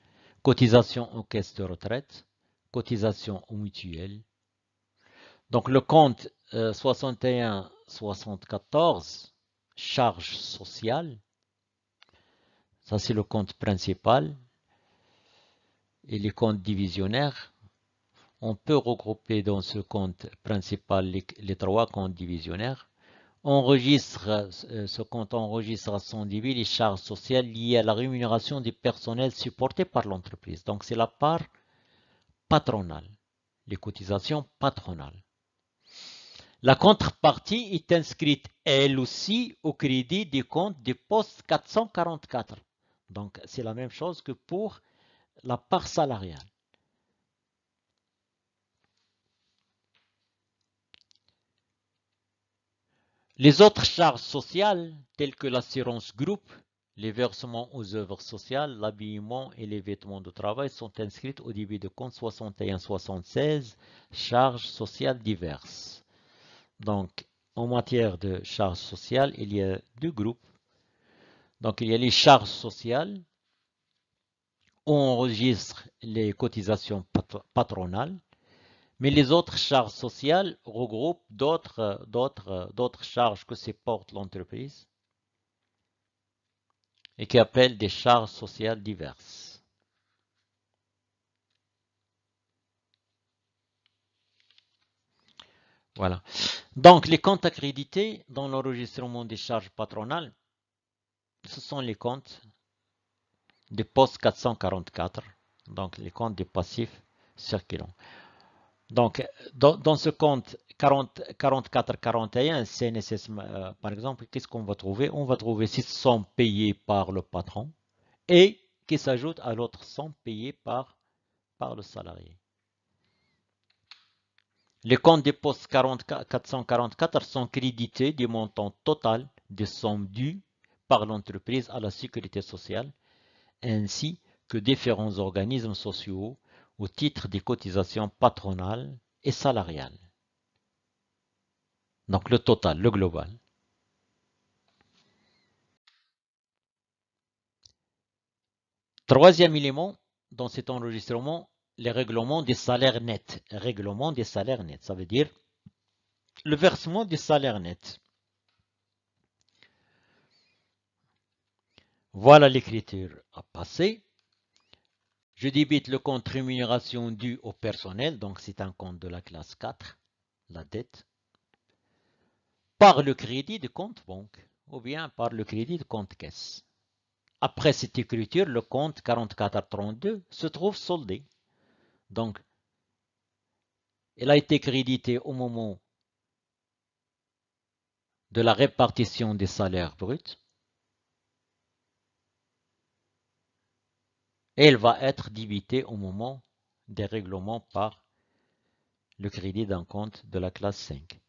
Cotisation aux caisses de retraite, cotisation aux mutuelles. Donc le compte 61-74, charges sociales, ça c'est le compte principal. Et les comptes divisionnaires, on peut regrouper dans ce compte principal les trois comptes divisionnaires. Ce compte enregistre à son débit les charges sociales liées à la rémunération du personnel supporté par l'entreprise. Donc c'est la part patronale, les cotisations patronales. La contrepartie est inscrite elle aussi au crédit du compte du poste 444. Donc c'est la même chose que pour la part salariale. Les autres charges sociales, telles que l'assurance groupe, les versements aux œuvres sociales, l'habillement et les vêtements de travail sont inscrites au débit de compte 61-76, charges sociales diverses. Donc, en matière de charges sociales, il y a deux groupes. Donc, il y a les charges sociales, où on enregistre les cotisations patronales, mais les autres charges sociales regroupent d'autres charges que supporte l'entreprise et qui appellent des charges sociales diverses. Voilà. Donc, les comptes accrédités dans l'enregistrement des charges patronales, ce sont les comptes des postes 444, donc les comptes des passifs circulants. Donc, dans ce compte 44-41 CNSS, par exemple, qu'est-ce qu'on va trouver? On va trouver 6 sommes payées par le patron et qui s'ajoutent à l'autre somme payée par le salarié. Les comptes des postes 444 sont crédités du montant total des sommes dues par l'entreprise à la sécurité sociale, ainsi que différents organismes sociaux au titre des cotisations patronales et salariales. Donc le total, le global. Troisième élément dans cet enregistrement, les règlements des salaires nets. Règlement des salaires nets, ça veut dire le versement des salaires nets. Voilà l'écriture à passer. Je débite le compte rémunération due au personnel, donc c'est un compte de la classe 4, la dette, par le crédit de compte banque ou bien par le crédit de compte caisse. Après cette écriture, le compte 4432 se trouve soldé. Donc, il a été crédité au moment de la répartition des salaires bruts et il va être débité au moment des règlements par le crédit d'un compte de la classe 5.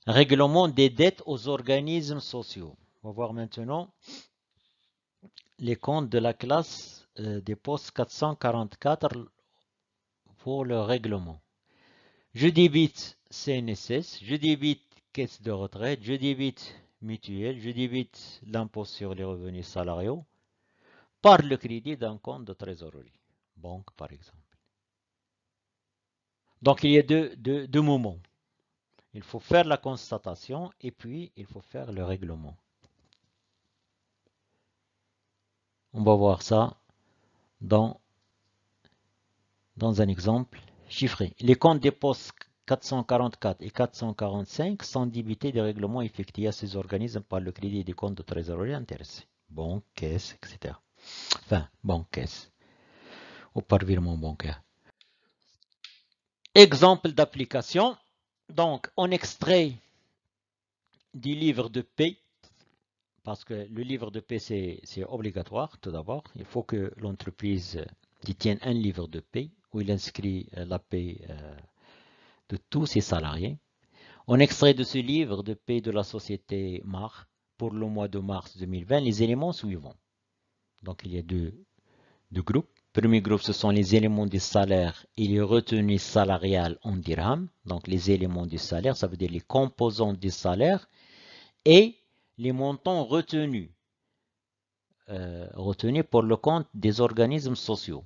Règlement des dettes aux organismes sociaux. On va voir maintenant les comptes de la classe des postes 444 pour le règlement. Je débite CNSS, je débite caisse de retraite, je débite mutuelle, je débite l'impôt sur les revenus salariaux par le crédit d'un compte de trésorerie, banque par exemple. Donc il y a deux moments. Il faut faire la constatation et puis il faut faire le règlement. On va voir ça dans, dans un exemple chiffré. Les comptes des postes 444 et 445 sont débités des règlements effectués à ces organismes par le crédit des comptes de trésorerie intéressés. Banque, caisse, etc. Enfin, banque, caisse. Ou par virement bancaire. Exemple d'application. Donc, on extrait du livre de paie, parce que le livre de paie, c'est obligatoire, tout d'abord. Il faut que l'entreprise détienne un livre de paie où il inscrit la paie de tous ses salariés. On extrait de ce livre de paie de la société MAR pour le mois de mars 2020 les éléments suivants. Donc, il y a deux groupes. Premier groupe, ce sont les éléments du salaire et les retenues salariales en dirhams. Donc, les éléments du salaire, ça veut dire les composants du salaire et les montants retenus, retenus pour le compte des organismes sociaux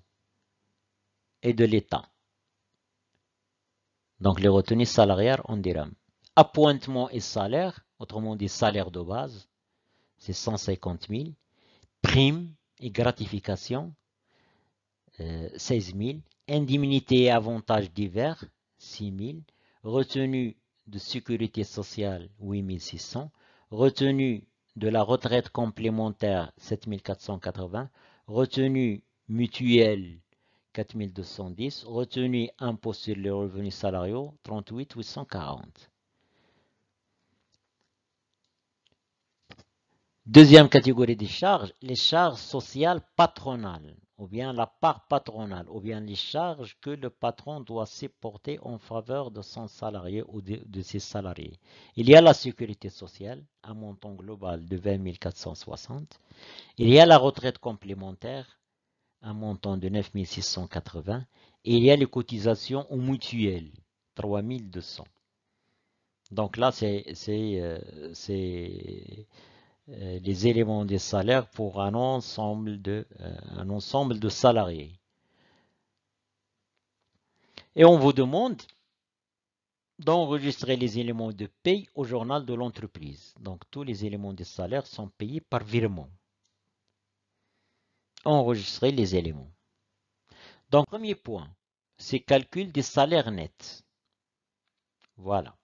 et de l'État. Donc, les retenues salariales en dirhams. Appointement et salaire, autrement dit salaire de base, c'est 150 000. Primes et gratifications, 16 000. Indemnités et avantages divers, 6 000. Retenue de sécurité sociale, 8 600. Retenue de la retraite complémentaire, 7 480. Retenue mutuelle, 4 210. Retenue impôt sur les revenus salariaux, 38 840. Deuxième catégorie des charges, les charges sociales patronales, ou bien la part patronale, ou bien les charges que le patron doit supporter en faveur de son salarié ou de ses salariés. Il y a la sécurité sociale, un montant global de 20 460. Il y a la retraite complémentaire, un montant de 9 680. Et il y a les cotisations aux mutuelles, 3 200. Donc là, c'est les éléments des salaires pour un ensemble de salariés. Et on vous demande d'enregistrer les éléments de paie au journal de l'entreprise. Donc tous les éléments des salaires sont payés par virement. Enregistrer les éléments. Donc premier point, c'est calcul des salaires nets. Voilà.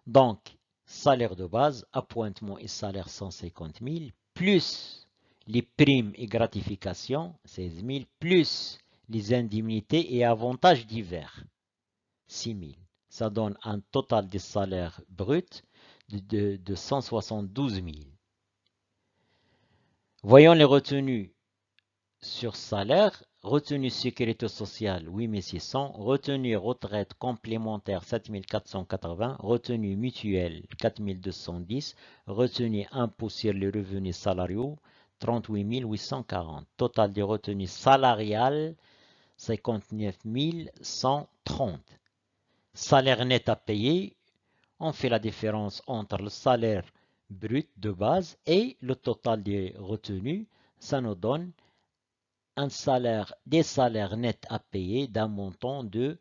Donc salaire de base, appointement et salaire 150 000, plus les primes et gratifications, 16 000, plus les indemnités et avantages divers, 6 000. Ça donne un total des salaires bruts de 172 000. Voyons les retenues sur salaire. Retenue sécurité sociale, 8 600. Retenue retraite complémentaire, 7 480. Retenue mutuelle, 4 210. Retenue impôt sur les revenus salariaux, 38 840. Total des retenues salariales, 59 130. Salaire net à payer, on fait la différence entre le salaire brut de base et le total des retenues. Ça nous donne des salaires nets à payer d'un montant de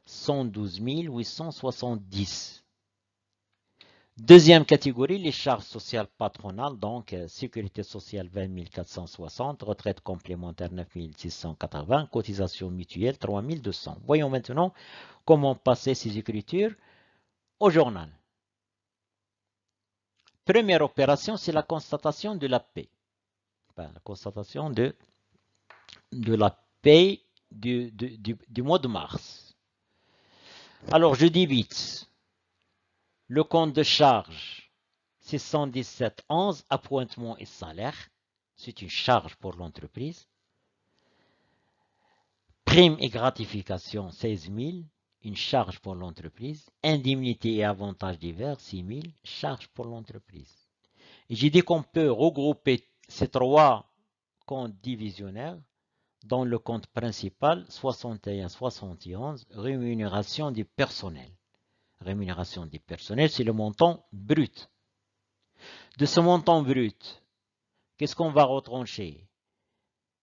112 870. Deuxième catégorie, les charges sociales patronales, donc sécurité sociale 20 460, retraite complémentaire 9 680, cotisation mutuelle 3 200. Voyons maintenant comment passer ces écritures au journal. Première opération, c'est la constatation de la paie. Enfin, la constatation de la paie du mois de mars. Alors, je débite le compte de charge 617,11, appointement et salaire. C'est une charge pour l'entreprise. Prime et gratification 16 000, une charge pour l'entreprise. Indemnité et avantages divers 6 000, charge pour l'entreprise. Et j'ai dit qu'on peut regrouper ces trois comptes divisionnaires Dans le compte principal, 61-71, rémunération du personnel. Rémunération du personnel, c'est le montant brut. De ce montant brut, qu'est-ce qu'on va retrancher?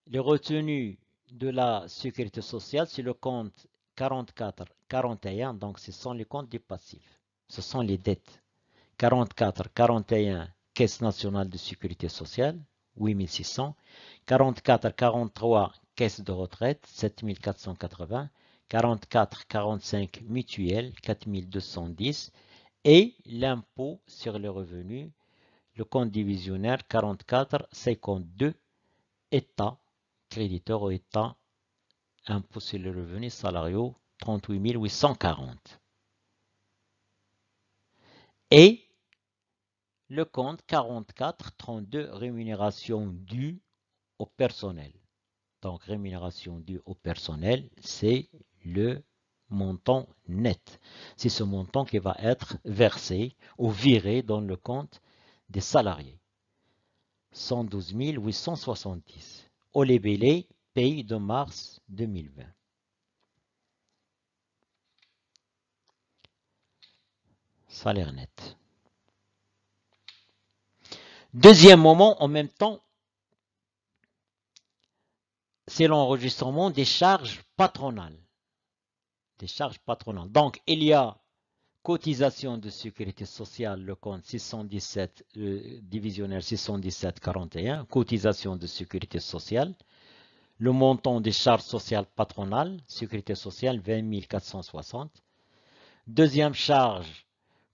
Les retenues de la sécurité sociale, c'est le compte 44-41, donc ce sont les comptes des passifs. Ce sont les dettes. 44-41, Caisse nationale de sécurité sociale, 8600. 44-43, Caisse de retraite, 7480. 44-45, mutuelle, 4210. Et l'impôt sur les revenus, le compte divisionnaire 44-52, État, créditeur au État, impôt sur les revenus salariaux, 38 840. Et le compte 44-32, rémunération due au personnel. Donc, rémunération due au personnel, c'est le montant net. C'est ce montant qui va être versé ou viré dans le compte des salariés. 112 870. Au libellé, paye de mars 2020. Salaire net. Deuxième moment, en même temps, c'est l'enregistrement des charges patronales. Des charges patronales. Donc, il y a cotisation de sécurité sociale, le compte 617, divisionnaire 617-41, cotisation de sécurité sociale. Le montant des charges sociales patronales, sécurité sociale 20 460. Deuxième charge,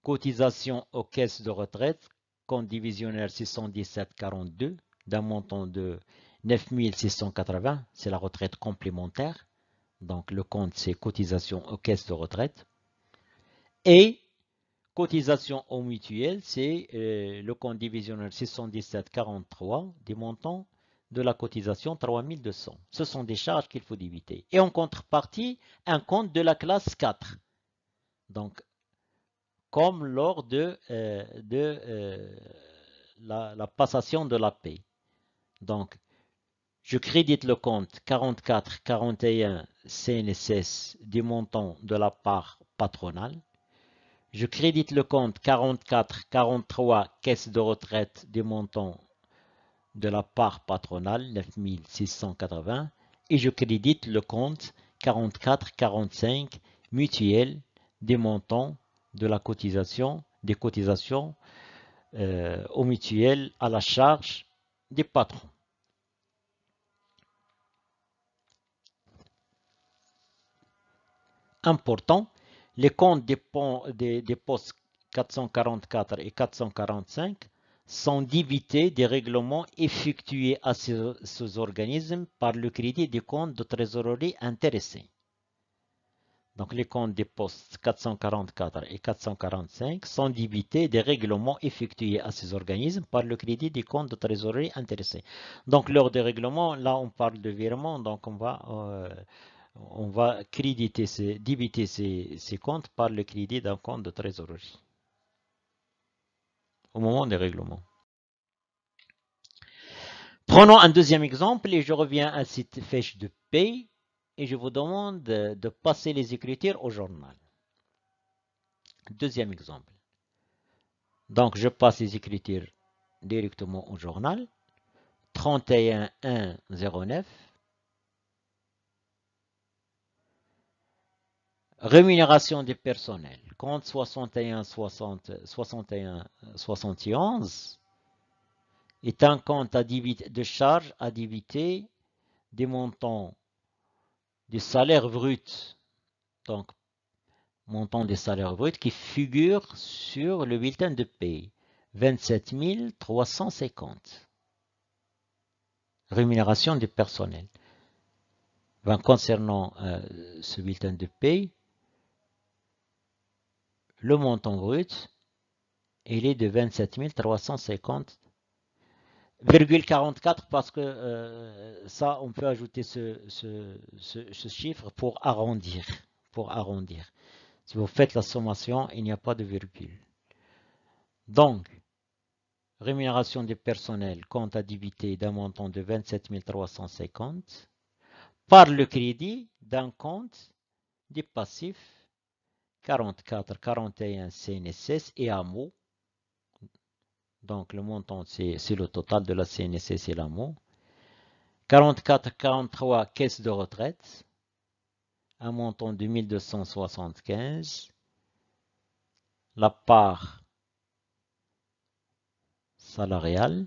cotisation aux caisses de retraite, compte divisionnaire 617-42, d'un montant de 9 680, c'est la retraite complémentaire. Donc le compte, c'est cotisation aux caisses de retraite. Et cotisation aux mutuelles, c'est le compte divisionnaire 617-43, des montants de la cotisation 3200. Ce sont des charges qu'il faut débiter. Et en contrepartie, un compte de la classe 4. Donc, comme lors de la passation de la paie. Donc, je crédite le compte 44-41 CNSS des montants de la part patronale. Je crédite le compte 44-43 Caisse de retraite des montants de la part patronale, 9 680. Et je crédite le compte 44-45 Mutuelle des montants de la cotisation, des cotisations aux mutuelles à la charge des patrons. Important, les comptes des postes 444 et 445 sont débités des règlements effectués à ces organismes par le crédit des comptes de trésorerie intéressés. Donc les comptes des postes 444 et 445 sont débités des règlements effectués à ces organismes par le crédit des comptes de trésorerie intéressés. Donc lors des règlements, là on parle de virement, donc on va débiter ces comptes par le crédit d'un compte de trésorerie au moment des règlements. Prenons un deuxième exemple et je reviens à cette fiche de paie et je vous demande de passer les écritures au journal. Deuxième exemple. Donc je passe les écritures directement au journal. 31-1-09. Rémunération des personnels. Compte 61-71 est un compte de charge à débiter des montants des salaires bruts. Donc, montant des salaires bruts qui figure sur le bulletin de paie. 27 350. Rémunération du personnel. Concernant ce bulletin de paie, le montant brut, il est de 27 350,44 parce que ça, on peut ajouter ce chiffre pour arrondir. Si vous faites la sommation, il n'y a pas de virgule. Donc, rémunération du personnel, compte à débiter d'un montant de 27 350. par le crédit d'un compte des passifs 44, 41 CNSS et AMO. Donc le montant, c'est le total de la CNSS et l'AMO. 44, 43 caisses de retraite, un montant de 1275. La part salariale.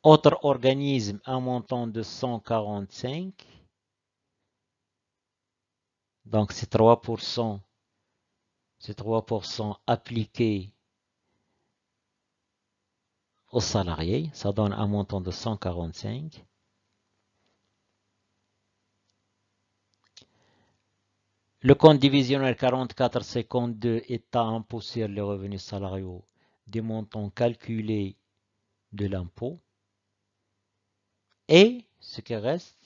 Autre organisme, un montant de 145. Donc c'est 3%. C'est 3% appliqué aux salariés. Ça donne un montant de 145. Le compte divisionnaire 4452 est à impôt sur les revenus salariaux des montants calculés de l'impôt. Et ce qui reste,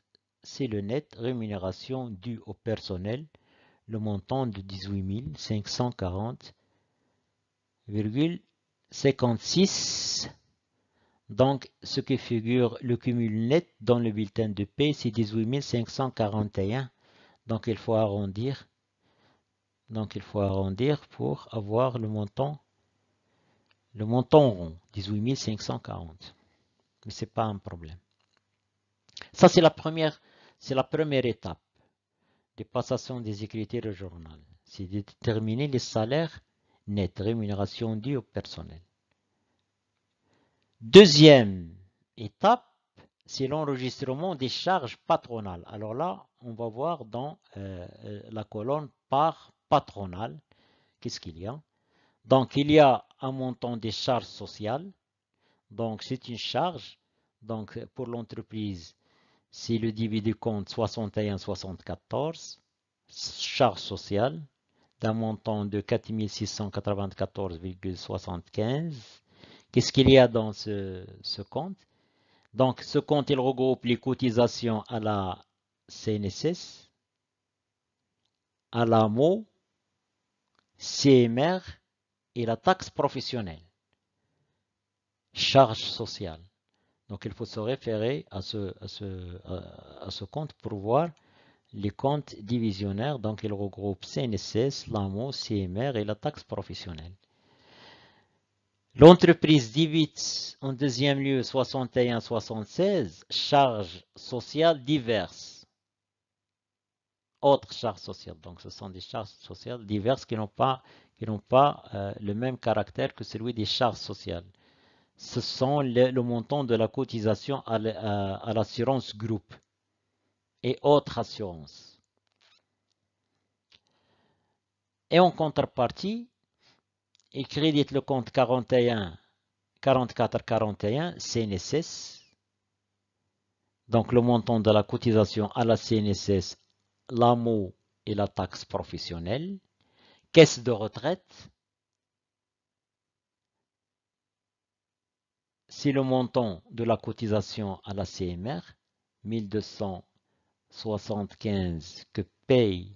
c'est le net rémunération due au personnel, le montant de 18 540,56. Donc, ce qui figure le cumul net dans le bulletin de paie, c'est 18 541. Donc, il faut arrondir. Pour avoir le montant rond, 18 540. Mais ce n'est pas un problème. Ça, c'est la première étape de passation des écritures au journal. C'est de déterminer les salaires nets, rémunération due au personnel. Deuxième étape, c'est l'enregistrement des charges patronales. Alors là, on va voir dans la colonne par patronale, qu'est-ce qu'il y a? Donc, il y a un montant des charges sociales. Donc, c'est une charge. Donc, pour l'entreprise, c'est le débit du compte 61,74, charge sociale, d'un montant de 4 694,75. Qu'est-ce qu'il y a dans ce compte? Donc, ce compte, il regroupe les cotisations à la CNSS, à l'AMO, CMR et la taxe professionnelle. Charge sociale. Donc, il faut se référer à ce compte pour voir les comptes divisionnaires. Donc, il regroupe CNSS, l'AMO, CMR et la taxe professionnelle. L'entreprise débite en deuxième lieu 61,76, charges sociales diverses. Autres charges sociales. Donc, ce sont des charges sociales diverses qui n'ont pas le même caractère que celui des charges sociales. Ce sont le montant de la cotisation à l'assurance groupe et autres assurances. Et en contrepartie, il crédite le compte 4441 CNSS. Donc le montant de la cotisation à la CNSS, l'AMO et la taxe professionnelle. Caisse de retraite, c'est le montant de la cotisation à la CMR, 1275 que paye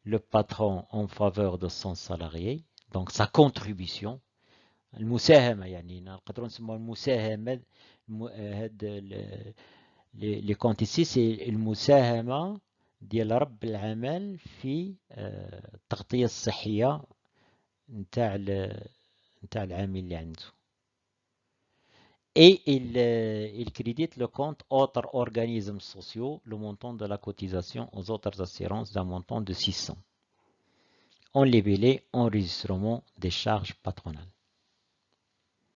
le patron en faveur de son salarié, donc sa contribution. المساهمة يعني نقدروا نسموها المساهمة les comptes ici c'est المساهمة ديال رب العمل في التغطية الصحية نتاع العامل اللي عنده. Et il crédite le compte autres organismes sociaux, le montant de la cotisation aux autres assurances d'un montant de 600. En libellé, enregistrement des charges patronales.